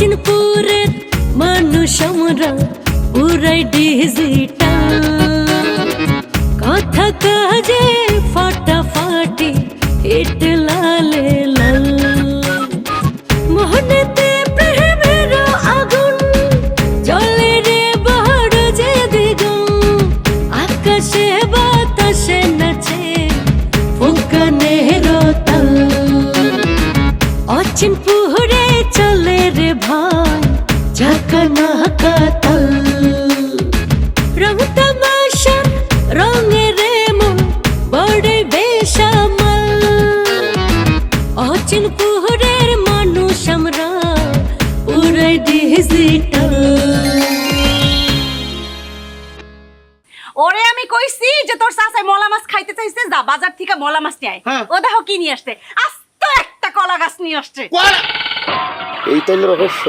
অচিনপুরের মানুষ আমরা পুরাই ডিজিটাল, কথা কাজে ফাটাফাটি হিট লালে লাল, মোহনেতে প্রেমের আগুন জ্বলে রে বড় যে দ্বিগুণ, আকাশে বাতাসে নাচে ফুকানের তাল, অচিনপুরে চলে রে ভাই ঝাঁকানাকা তাল, রং তামাশার রঙে রে মন বড় বেসামাল, অচিনপুরের মানুষ আমরা পুরাই ডিজিটাল। ওরে আমি কইছি যে তোর চাচাই মলা মাছ খাইতে চাইছে, যা বাজার থেকে মলা মাছ নিয়ে আয়। ও দেখো কি নিয়ে আসছে, আস্ত একটা কলা গাছ নিয়ে আসছে। এই তাইলে রহস্য,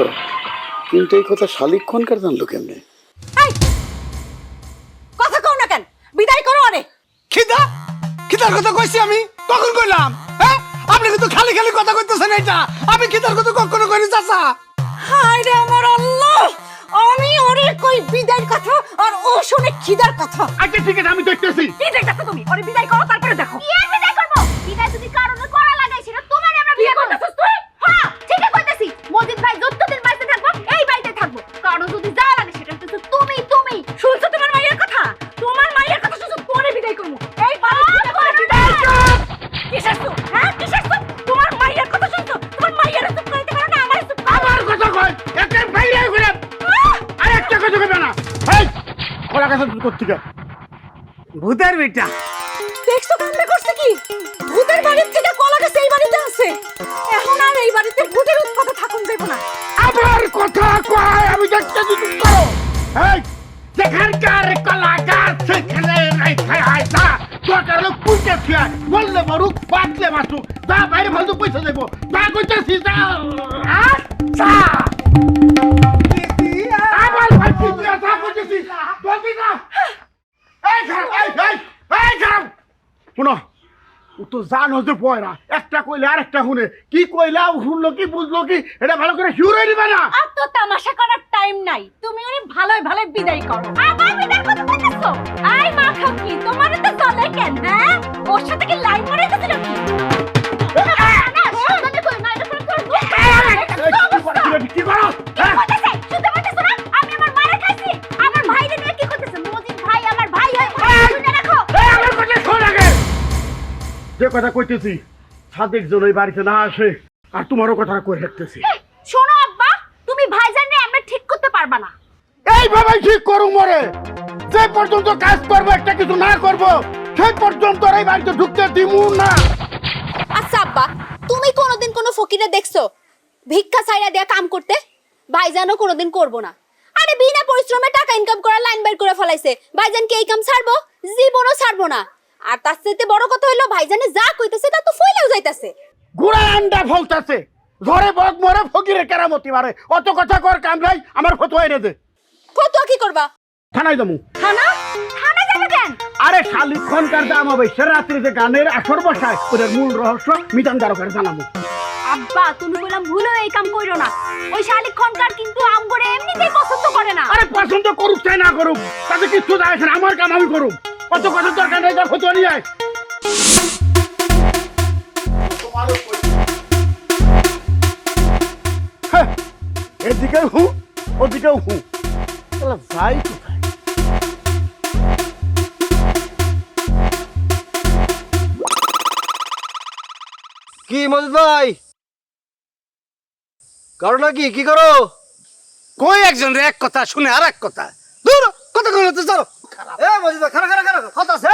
কিন্তু এই কথা শালিকক্ষণকার জানলো কেমনে? কথা কও না কেন, বিদায় করো। আরে খিদার কথা কইছি আমি, কখন কইলাম? হ্যাঁ, আপনি কিন্তু খালি খালি কথা কইতেছেন। এটা আমি খিদার কথা কখনো কইনি চাচা। হায় রে আমার আল্লাহ, আমি ওরে কই বিদায়ের কথা আর ও শুনে খিদার কথা। আচ্ছা ঠিক আছে, আমি দেখতেছি। কি দেখতেছো তুমি? ওরে বিদায় করো, তারপরে দেখো। কি আর বিদায় করব? বিদায় যদি কারণে করা লাগাইছিল তোমারে আমরা বিয়ে করতেছস তুই? হ্যাঁ, ঠিকই কইতেছি। মজিদ ভাই যতদিন বাইতে থাকবো এই বাড়িতে থাকবো, কারণ যদি যা লাগে সেটা হচ্ছে তুমি। শুনছো তোমার মায়ের কথা? তোমার মায়ের কথা শুনছো, তোরে বিদায় করব। এই বাড়ি থেকে তোরে বিদায় করব। কিসের তো? হ্যাঁ, কিসের তো? তোমার মায়ের কথা শুনছো, তোমার মায়ের চুপ করতে পারো না, আমার চুপ করো। আমার কথা কই, একটা বাইরে ঘুরে আর একটা কথা কইবে না। এই ওরা কাছে করতে গা ভূতের বেটা। দেখছো কামটা করছে কি? ভূতের বাড়ির থেকে কলা গাছ এই বাড়িতে আছে। এখন আর এই বাড়িতে ভূতের উৎপাতে থাকুন যাইব না। আমার কথা কয়, আমি দেখতেছি তুমি করো। এই যেখানকার কলা গাছ সেখানে রাইখা আইতা তোর লোক পুঁতে থিয়া বললে মরুক বাঁচলে বাঁচুক, যা বাইরে ফালতু পয়সা দেব, যা কইতেছি যা। আচ্ছা আবার ফালতু দিয়া যা কইতেছি বলবি না। এই খারাপ, এই খারাপ শুনো, ও তো জানো যে পয়রা একটা কইলে আর একটা শুনে, কি কইলা শুনলো কি বুঝলো কি এটা ভালো করে শিউরে নিবে না। আর তো তামাশা করার টাইম নাই, তুমি ওরে ভালোই ভালোই বিদায় করো। আবার বিদায় কথা কইতেছো? আই মা খাকি, তোমারে তো চলে কেন? হ্যাঁ, ওর সাথে কি লাইন মারে গেছিল কি? না, শুনতে কই না, এটা করে কি করো? কইতেছে শুনতে পাচ্ছ না? আমি আমার মারে খাইছি, আমার ভাইরে নিয়ে কি করতেছে? মজিদ ভাই আমার ভাই হয়, শুনে রাখো। আমার কথা শোন আগে, যে কথা কইতেছি সাদেক জন ওই বাড়িতে না আসে আর তোমারও কথা কই রাখতেছি। শোনো আব্বা, তুমি ভাইজান রে আমরা ঠিক করতে পারবা না। এইভাবে ঠিক করু মরে, যে পর্যন্ত কাজ করবো একটা কিছু না করবো সেই পর্যন্ত এই বাড়িতে ঢুকতে দিমু না। আচ্ছা আব্বা, তুমি কোনোদিন কোনো ফকিরে দেখছো ভিক্ষা ছাইরা দেয়া কাম করতে? ভাইজানও কোনোদিন করবো না। আরে বিনা পরিশ্রমে টাকা ইনকাম করার লাইন বের করে ফেলাইছে, ভাইজান কি এই কাম ছাড়বো? জীবনও ছাড়বো না। আর তার চাইতে বড় কথা হইলো ভাইজানে যা কইতেছে তা তো ফইলেও যাইতাছে। গুড়া আন্ডা ফলতাছে, ঘরে বক মরে ফকিরে কেরামতি মারে, অত কথা কর কাম নাই। আমার ফতোয়া এনে দে। ফতোয়া কি করবা? থানায় যাবো। থানা? থানা যাবে কেন? আরে শালিকক্ষণকার দাম হবে সে রাত্রে যে গানের আসর বসায় ওদের মূল রহস্য মিজান দারোগার জানাবো। আব্বা তুমি বললাম ভুলেও এই কাম কইরো না। ওই শালিক খনকার কিন্তু আমগরে এমনিতেই পছন্দ করে না। আরে পছন্দ করুক চাই না করুক তাতে কিছু যায় আসে না, আমার কাম আমি করুক। কত কথা দরকার নেই, তার ফতোয়া নিয়ে আয়। হ্যাঁ, এদিকেও হু ওদিকেও হু, যাই কোথায়? কি মজিদ ভাই করো নাকি? কি করো? কই একজন রে এক কথা শুনে আর এক কথা, দূর কথা কই না তো চলো। এ মজিদ ভাই খারাপ খারাপ খারাপ কথা আছে,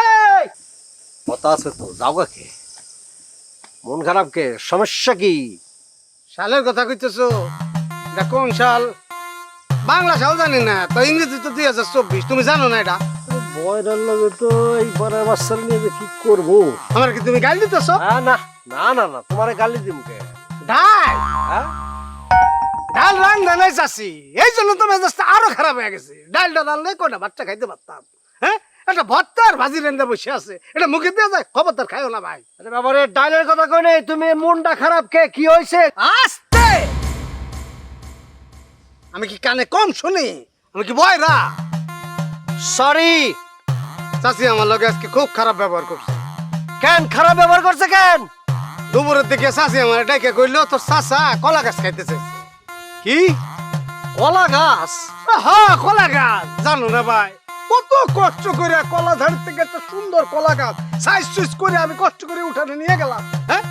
কথা আছে তো যাও কে? মন খারাপ কে? সমস্যা কি? সালের কথা কইতেছো? এটা কোন সাল? বাংলা সাল জানি না তো, ইংরেজি তো 2024। তুমি জানো না এটা? বয়রার লগে তো এই পরের বাচ্চার নিয়ে যে কি করবো? আমার কি তুমি গালি দিতেছো? না না না না না, তোমারে গালি দিম কে? ডাল হ্যাঁ, ডাল রান নাই চাষি, এই জন্য তো মেজাজটা আরো খারাপ হয়ে গেছে। ডালটা রানলে কয়টা বাচ্চা খাইতে পারতাম। হ্যাঁ, একটা ভর্তার ভাজি রেন্দা বসে আছে, এটা মুখে দিয়ে যায়, খবরদার খাইও না ভাই। আরে বাবারে ডাইলের কথা কই নাই, তুমি মনটা খারাপ কে? কি হইছে? আস্তে আমি কি কানে কম শুনি? আমি কি বয়রা? সরি। চাচি আমার লগে আজকে খুব খারাপ ব্যবহার করছে। কেন খারাপ ব্যবহার করছে কেন? দুপুরের দিকে চাচি আমার ডাইকে কইলো তোর চাচা কলা গাছ খাইতে চাইছে। কি কলা গাছ? হ্যাঁ কলা গাছ। জানো না ভাই, কত কষ্ট করে কলা ধার থেকে একটা সুন্দর কলা গাছ সাইজ সুইজ করে আমি কষ্ট করে উঠানে নিয়ে গেলাম। হ্যাঁ,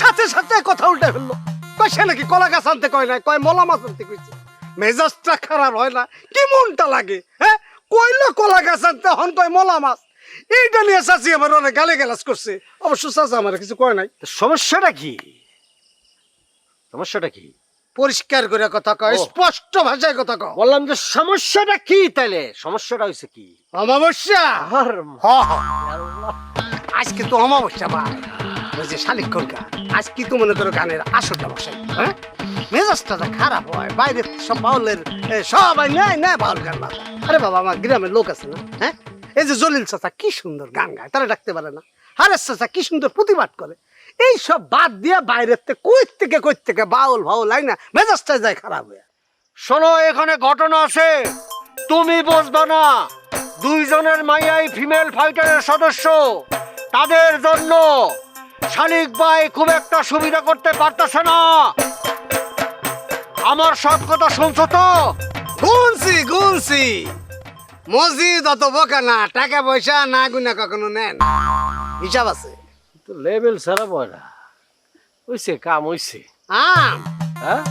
সাথে সাথে কথা উল্টে ফেললো। কয় সে নাকি কলা গাছ আনতে কয় নাই, কয় মলা মাছ আনতে কইছে। মেজাজটা খারাপ হয় না? কি মনটা লাগে? হ্যাঁ, কইলো কলা গাছ আনতে, হন কয় মলা মাছ। এইটা নিয়ে চাচি আমার অনেক গালে গালাজ করছে। অবশ্য চাচা আমার কিছু কয় নাই। সমস্যাটা কি? সমস্যাটা কি? পরিষ্কার করে কথা কয়, স্পষ্ট ভাষায় কথা কয়। বললাম যে সমস্যাটা কি? তাইলে সমস্যাটা হয়েছে কি? অমাবস্যা। আর আজকে তো অমাবস্যা ভাই। ওই যে শালিক্ষণ গান, আজকে তো মনে করো গানের আসরটা বসাই। হ্যাঁ, মেজাজটা খারাপ হয়। বাইরে সব বাউলের সবাই নেয় নেয় বাউল গান বাজা। আরে বাবা, আমার গ্রামের লোক আছে না, হ্যাঁ, এই যে জলিল চাচা কি সুন্দর গান গায়, তারা ডাকতে পারে না। হারেস চাচা কি সুন্দর প্রতিবাদ করে। এই সব বাদ দিয়ে বাইরের কই থেকে বাউল ভাউল আই না, মেজাজটা যায় খারাপ হয়ে। শোনো, এখানে ঘটনা আছে, তুমি বুঝবা না। দুইজনের মাইয়াই ফিমেল ফাইটারের সদস্য। তাদের জন্য শালিক ভাই খুব একটা সুবিধা করতে পারতেছে না। আমার সব কথা শুনছো তো? গুনছি মসজিদ অত বোকা না, টাকা পয়সা না গুনা কখনো নেন, হিসাব আছে। লেভেল সারা বয়রা হইছে, কাম হইছে। আম হ্যাঁ,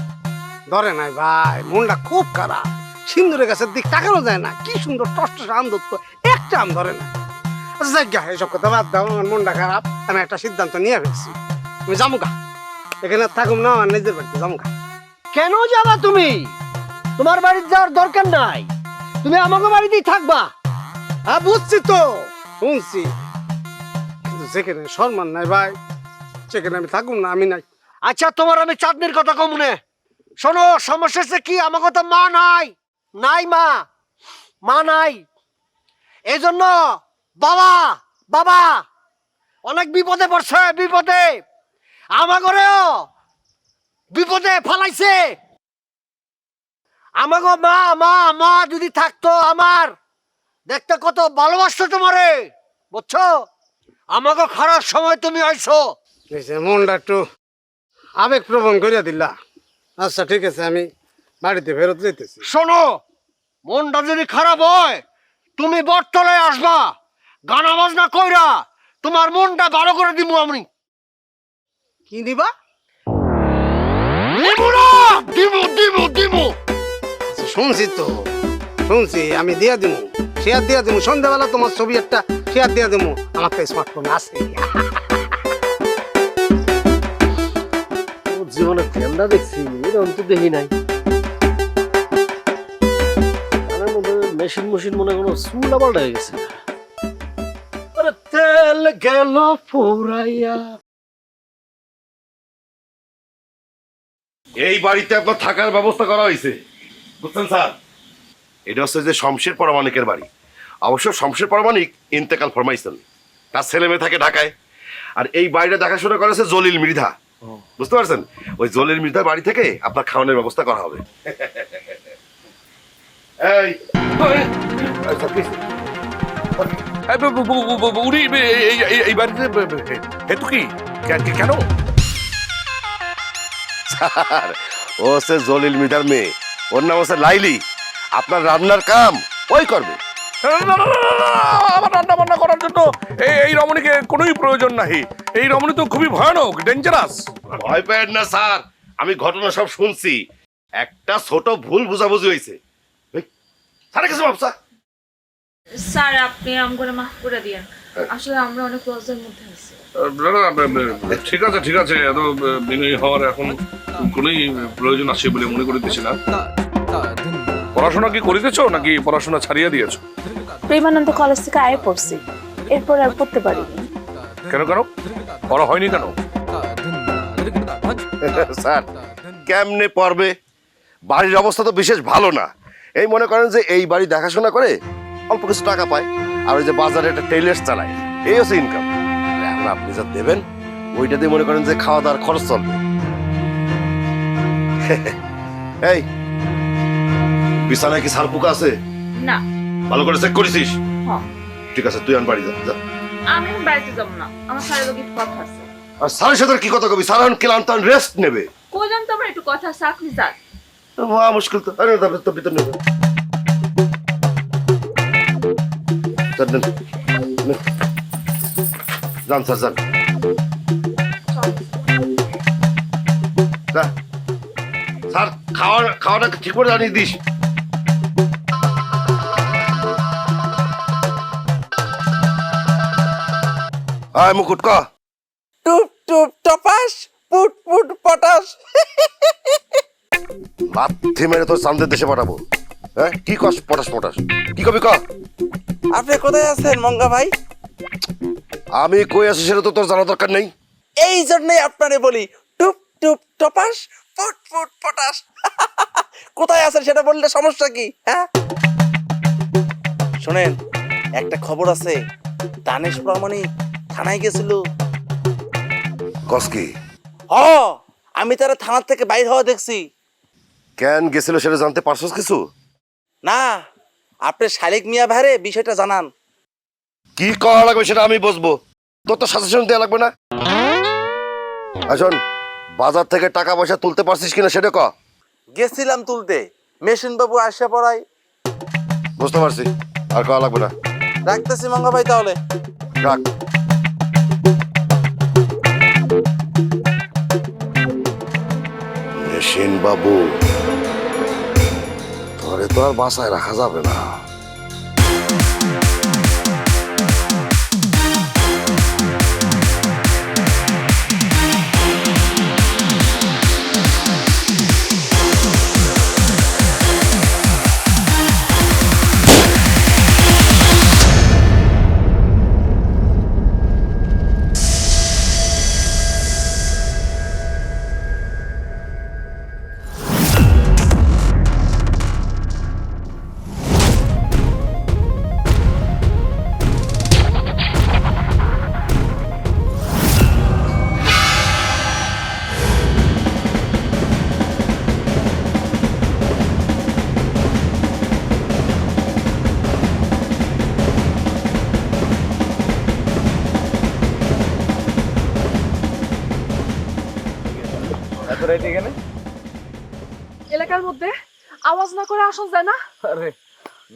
ধরে নাই ভাই, মনটা খুব খারাপ। সিন্দুরের গাছের দিক তাকানো যায় না, কি সুন্দর টস আম ধরতো, একটা আম ধরে না। আচ্ছা যাই, এইসব কথা বাদ দাও, আমার মনটা খারাপ। আমি একটা সিদ্ধান্ত নিয়ে ফেলছি, আমি যামুগা। এখানে থাকুম না, আমার নিজের বাড়িতে যামুগা। কেন যাবা তুমি? তোমার বাড়িতে যাওয়ার দরকার নাই, তুমি আমাকে বাড়িতেই থাকবা। হ্যাঁ বুঝছি তো, শুনছি, কিন্তু যেখানে সম্মান নাই ভাই, সেখানে আমি থাকুম না, আমি নাই। আচ্ছা, তোমার আমি চাঁদনির কথা কম মনে। শোনো, সমস্যা হচ্ছে কি, আমাকে তো মা নাই, মা নাই। এই জন্য বাবা অনেক বিপদে পড়ছে, বিপদে আমাগরেও বিপদে ফালাইছে। আমাগো মা যদি থাকতো, আমার দেখতে কত ভালোবাসতো তোমারে, বুঝছো? আমাকে খারাপ সময় তুমি আইছো। মনটা একটু আবেগ প্রবণ করিয়া দিলা। আচ্ছা ঠিক আছে, আমি বাড়িতে ফেরত যেতেছি। শোনো, মনটা যদি খারাপ হয়, তুমি বটতলায় আসবা, গানা বাজনা কইরা তোমার মনটা ভালো করে দিব। আমি কি দিবা? দিব। আচ্ছা, শুনছি, আমি দিয়া দিব, শেয়ার দিয়া দিব। সন্ধ্যাবেলা তোমার ছবি একটা শেয়ার দিয়া দিব, আমার তো স্মার্টফোন আছে। জীবনে ফেলটা দেখছি, এরকম তো দেখি নাই। মেশিন মনে কোনো চুল আবার হয়ে গেছে। আরে তেল গেল ফুরাইয়া। এই বাড়িতে আপনার থাকার ব্যবস্থা করা হয়েছে, বুঝছেন স্যার? এটা হচ্ছে যে শমশের পরমাণিকের বাড়ি। অবশ্য শমশের পরমাণিক ইন্তেকাল ফরমাইছেন, তার ছেলে মেয়ে থাকে ঢাকায়। আর এই বাড়িটা দেখাশোনা করেছে জলিল মৃধা, বুঝতে পারছেন? ওই জলিল মৃধার বাড়ি থেকে আপনার খাওয়ানোর ব্যবস্থা করা হবে। উনি এই বাড়িতে হেতু কি, কেন? স্যার, ও হচ্ছে জলিল মৃধার মেয়ে, ওর নাম হচ্ছে লাইলি। আপনার রান্নার কাম ওই করবে। আমার রান্না বান্না করার জন্য এই রমণীকে কোনোই প্রয়োজন নাই। এই রমণী তো খুবই ভয়ানক, ডেঞ্জারাস। ভয় পেয়েন না স্যার, আমি ঘটনা সব শুনছি। একটা ছোট ভুল বুঝাবুঝি হয়েছে। স্যার কিছু ভাবছা? স্যার আপনি আমগরে মাফ করে দিয়েন, আসলে আমরা অনেক লজ্জার মধ্যে আছি। ঠিক আছে, এত বিনয়ী হওয়ার এখন কোনোই প্রয়োজন আছে বলে মনে করিতেছি না। পড়াশোনা কি করিতেছো নাকি পড়াশোনা ছাড়িয়ে দিয়েছো? প্রেমানন্দ কলেজ থেকে আয়ে পড়ছি, এরপর আর পড়তে পারিনি। কেন পড়া হয়নি কেন? স্যার কেমনে পড়বে? বাড়ির অবস্থা তো বিশেষ ভালো না। এই মনে করেন যে এই বাড়ি দেখাশোনা করে অল্প কিছু টাকা পায়, আর ওই যে বাজারে একটা টেইলার্স চালায়, এই হচ্ছে ইনকাম। এখন আপনি যা দেবেন ওইটা দিয়ে মনে করেন যে খাওয়া দাওয়ার খরচ চলবে। এই বিছানায় কি সারপুকা আছে? না। ভালো করে চেক করেছিস? হ্যাঁ। ঠিক আছে, তুই আন বাড়ি যা যা। আমি এখন বাড়িতে যাব না, আমার স্যারের লগে একটু কথা আছে। আর স্যারের সাথে কি কথা কবি? স্যার এখন ক্লান্ত, রেস্ট নেবে। কই যান তো আমার একটু কথা আছে, আপনি যান। মুশকিল তো। আরে তো ভিতর নেবে। যান স্যার, যান। স্যার, খাওয়াটা ঠিক করে জানিয়ে দিস। আয় মুকুট ক। টুপ টুপ টপাস পুট পুট পটাস। লাথি মেরে তোর চান্দের দেশে পাঠাবো। হ্যাঁ, কি কস পটাস পটাস? কি কবি ক? আপনি কোথায় আছেন মঙ্গা ভাই? আমি কই আছি সেটা তো তোর জানা দরকার নেই। এই জন্যই আপনারে বলি টুপ টুপ টপাস পুট পুট পটাস। কোথায় আছেন সেটা বললে সমস্যা কি? হ্যাঁ, শোনেন, একটা খবর আছে, দানেশ প্রামাণিক থানায় গেছিল। কস কি? আমি তারা থানার থেকে বাইর হওয়া দেখছি। কেন গেছিল সেটা জানতে পারছস কিছু? না, আপনি শালিক মিয়া ভাইরে বিষয়টা জানান। কি করা লাগবে সেটা আমি বুঝবো, তোর তো সাজেশন দেওয়া লাগবে না। আসুন, বাজার থেকে টাকা পয়সা তুলতে পারছিস কিনা সেটা ক। গেছিলাম তুলতে, মেশিন বাবু আসে পড়ায়। বুঝতে পারছি, আর কওয়া লাগবে না। রাখতেছি মঙ্গা ভাই, তাহলে রাখ। মেশিন বাবু, তোরে তো আর বাসায় রাখা যাবে না। এলাকার মধ্যে আওয়াজ না করে আসন যায় না? আরে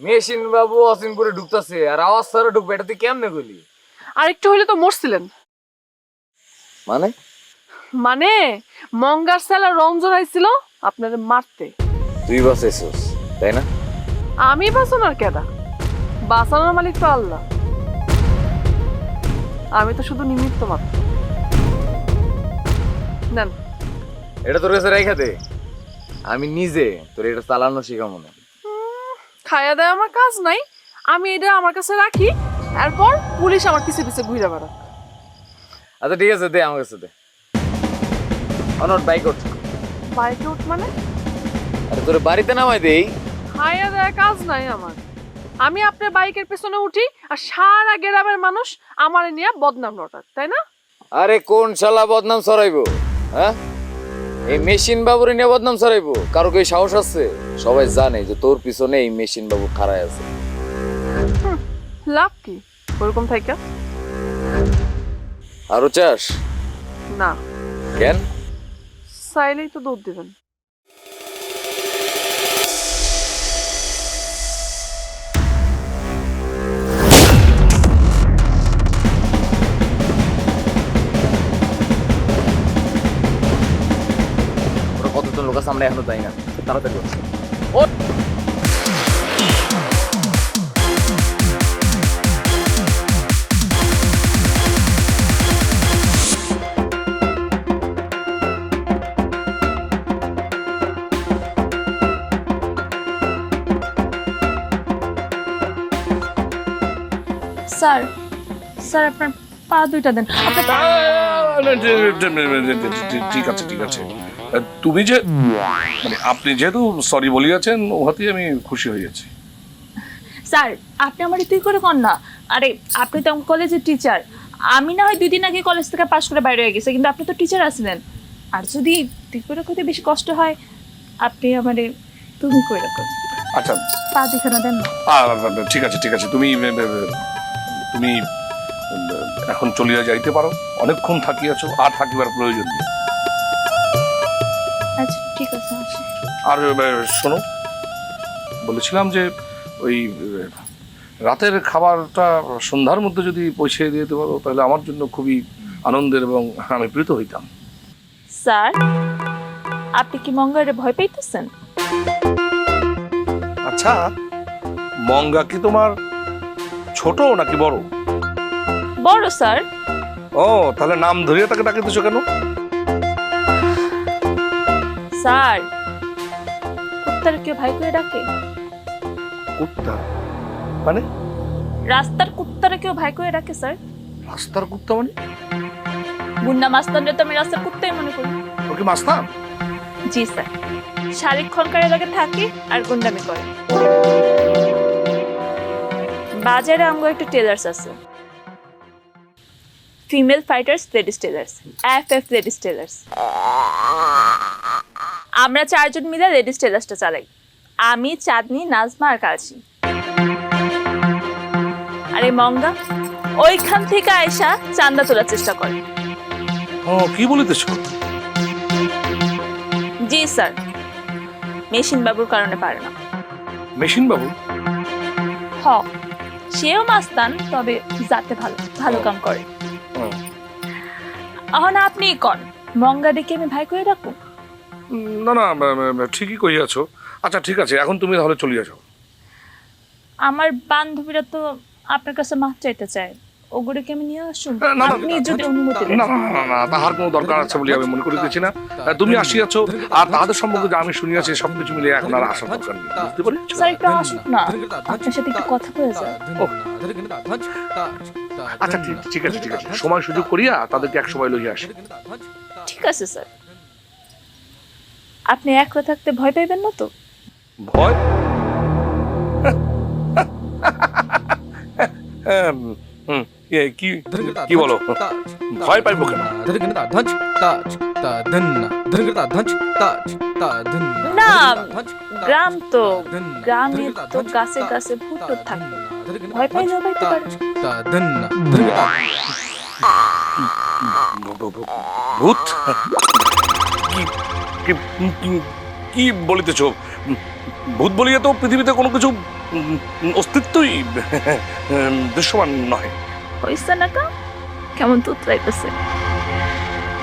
মেশিন বাবু অসিনপুরে ঢুকতেছে আর আওয়াজ ছাড়া ঢুকবে, এটা তুই কেমনে গলি? আর একটু হইলে তো মরছিলেন। মানে মানে মঙ্গার সেলা রঞ্জন আইছিল আপনাদের মারতে। তুই বাঁচাইছিস তাই না? আমি বাঁচানোর কেডা? বাঁচানোর মালিক তো আল্লাহ, আমি তো শুধু নিমিত্ত মাত্র। নেন, এটা তোর কাছে রেখে দে, আমি নিজে তোর এটা চালানো শিখাবো না। খায়া দেয় আমার কাজ নাই, আমি এটা আমার কাছে রাখি, এরপর পুলিশ আমার পিছে পিছে ঘুরে বেড়াক। আচ্ছা ঠিক আছে, দে আমার কাছে দে। অনট বাইক ওঠ। বাইকে উঠ মানে? আরে তোর বাড়িতে নামাই দেই। খায়া দেয় কাজ নাই আমার, আমি আপনার বাইকের পেছনে উঠি আর সারা গ্রামের মানুষ আমার নিয়ে বদনাম রটাক, তাই না? আরে কোন শালা বদনাম ছড়াইবো? হ্যাঁ, এই মেশিন বাবুর নিয়ে বদনাম ছড়াইবো? কারো কি সাহস আছে? সবাই জানে যে তোর পিছনে এই মেশিন বাবু খাড়ায় আছে। লাভ কি ওরকম থাইকা? আরো চাস? না। কেন? চাইলেই তো দুধ দিবেন। কতজন লোক সামনে এখনো যাই না, তাড়াতাড়ি হচ্ছে। স্যার, স্যার আপনার পা দুইটা দেন। ঠিক আছে ঠিক আছে, তুমি যে মানে আপনি যেহেতু সরি বলিয়াছেন, ওহাতেই আমি খুশি হয়েছি। স্যার আপনি আমার তুই করে কর না। আরে আপনি তো আমার কলেজের টিচার, আমি না হয় 2 দিন আগে কলেজ থেকে পাশ করে বাইরে হয়ে গেছে, কিন্তু আপনি তো টিচার আছিলেন। আর যদি তুই করে করতে বেশি কষ্ট হয়, আপনি আমারে তুমি করে কর। আচ্ছা পা দুখানা দেন না। ঠিক আছে ঠিক আছে, তুমি তুমি এখন চলিয়া যাইতে পারো, অনেকক্ষণ থাকিয়াছো, আর থাকিবার প্রয়োজন নেই। আচ্ছা ঠিক আছে আসি। আর শোনো, বলেছিলাম যে ওই রাতের খাবারটা সন্ধ্যার মধ্যে যদি পৌঁছে দিতে পারো তাহলে আমার জন্য খুবই আনন্দের এবং আমি প্রীত হইতাম। স্যার আপনি কি মঙ্গারে ভয় পাইতেছেন? আচ্ছা, মঙ্গা কি তোমার ছোট নাকি বড়? বড় স্যার। ও, তাহলে নাম ধরিয়ে তাকে ডাকিতেছো কেন? স্যার কুত্তার কেউ ভাই করে ডাকে? কুত্তা মানে? রাস্তার কুত্তারে কেউ ভাই করে ডাকে স্যার। রাস্তার কুত্তা মানে? গুন্ডা মাস্তানরে তো আমি রাস্তার কুত্তাই মনে করি। ওকে মাস্তান? জি স্যার, শারীরিক লাগে থাকে আর গুন্ডামি করে। বাজারে আমগো একটা টেলার্স আছে, female fighters ladies tailors, FF ladies tailors. আমরা 4 জন মিলে লেডিস টেলার্সটা চালাই। আমি, চাঁদনি, নাজমা আর কালসি। আর এই মঙ্গা ওইখান থেকে আয়সা চান্দা তোলার চেষ্টা করে। ও, কি বলিতেছো? জি স্যার, মেশিন বাবুর কারণে পারে না। মেশিন বাবু? হ, সেও মাস্তান, তবে যাতে ভালো ভালো কাম করে। এখন আপনি কন, মঙ্গা ডেকে আমি ভাই করে রাখবো? না না, ঠিকই কইয়াছো। আচ্ছা ঠিক আছে, এখন তুমি তাহলে চলিয়া যাও। আমার বান্ধবীরা তো আপনার কাছে মাছ চাইতে চায়, ওগুলোকে আমি নিয়ে আসুন আপনি যদি অনুমতি দেন। না না না, তাহার কোনো দরকার আছে বলে আমি মনে করিতেছি না। তুমি আসিয়াছো, আর তাদের সম্পর্কে যা আমি শুনিয়াছি সবকিছু মিলে এখন আর আসার দরকার নেই, বুঝতে পারছো? স্যার একটু আসুন না, আপনার সাথে একটু কথা বলে যায়। আচ্ছা ঠিক আছে ঠিক আছে, সময় সুযোগ করিয়া তাদেরকে এক সময় লইয়া আসি। ঠিক আছে স্যার। আপনি একলা থাকতে ভয় পাইবেন না তো? ভয়? কি কি বলো, ভয় পাইবো কেন? না, গ্রাম তো, গ্রামে তো গাছে গাছে ভূত থাকে, ভয় পাইলেও পাইতে পারে। ভূত? কি বলিতেছ? ভূত বলিয়া তো পৃথিবীতে কোনো কিছু অস্তিত্বই দৃশ্যমান নয়। হইছে না কা কেমন তুতলাইতেছে?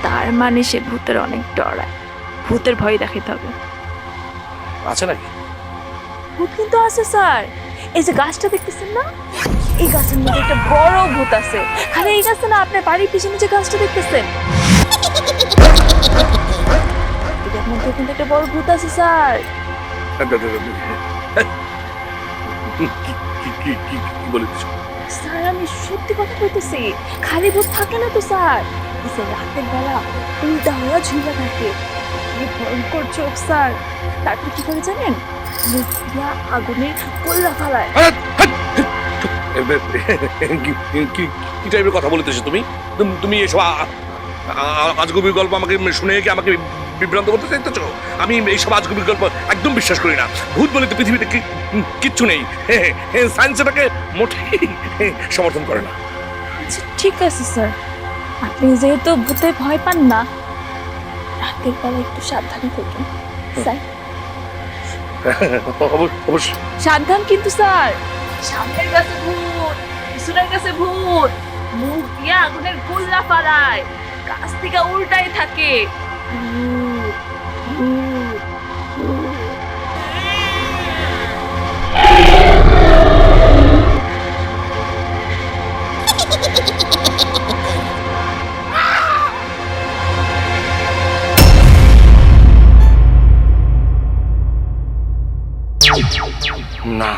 তার মানে সে ভূতের অনেক ডরায়, ভূতের ভয় দেখাইতে হবে। আছে নাকি? ভূত কিন্তু আছে স্যার, এই যে গাছটা দেখতেছেন না, এই গাছের মধ্যে একটা বড় ভূত আছে। খালি এই গাছটা না, আপনার বাড়ির পিছনে যে গাছটা দেখতেছেন, এটার মধ্যে কিন্তু একটা বড় ভূত আছে স্যার। কি বলিতেছ? স্যার আমি সত্যি কথা বলতেছি, খালি ভূত থাকে না তো স্যার, এই যে রাতের বেলা উল্টা হওয়া ঝুলা থাকে, কি ভয়ঙ্কর চোখ স্যার। তারপর কি করে জানেন, মুখ দিয়া আগুনের গোল্লা ফালায়। কি টাইপের কথা বলিতেছো তুমি? তুমি এসব আজগুবির গল্প আমাকে শুনে কি আমাকে বিভ্রান্ত করতে চাইতেছো? আমি এইসব আজগুবির গল্প একদম বিশ্বাস করি না। ভূত বলে তো পৃথিবীতে কিচ্ছু নেই, সায়েন্স এটাকে মোটেই সমর্থন করে না। আচ্ছা ঠিক আছে স্যার, আপনি যেহেতু ভূতে ভয় পান না, রাতের বেলা একটু সাবধানে থাকুন স্যার। অবশ্যই সাবধান কিন্তু স্যার, সামনের কাছে ভূত, পিছনের কাছে ভূত, মুখ দিয়া আগুনের গোল্লা ফালায়, গাছ থেকে উল্টাই থাকে। না,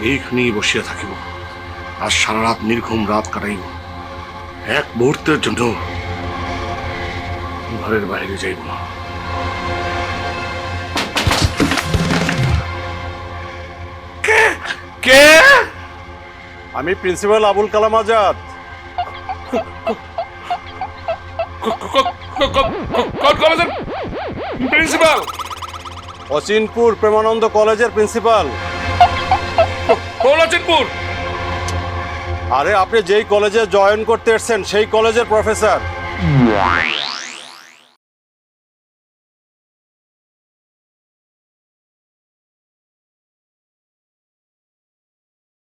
এইখানেই বসিয়া থাকিব, আর সারা রাত নির্ঘুম রাত কাটাইব। এক মুহূর্তের জন্য ঘরের বাইরে যাইব না। কে? আমি প্রিন্সিপাল আবুল কালাম আজাদ। প্রিন্সিপাল অচিনপুর প্রেমানন্দ কলেজের প্রিন্সিপাল। কোলাচিনপুর। আরে আপনি যেই কলেজে জয়েন করতে এসেছেন সেই কলেজের প্রফেসর।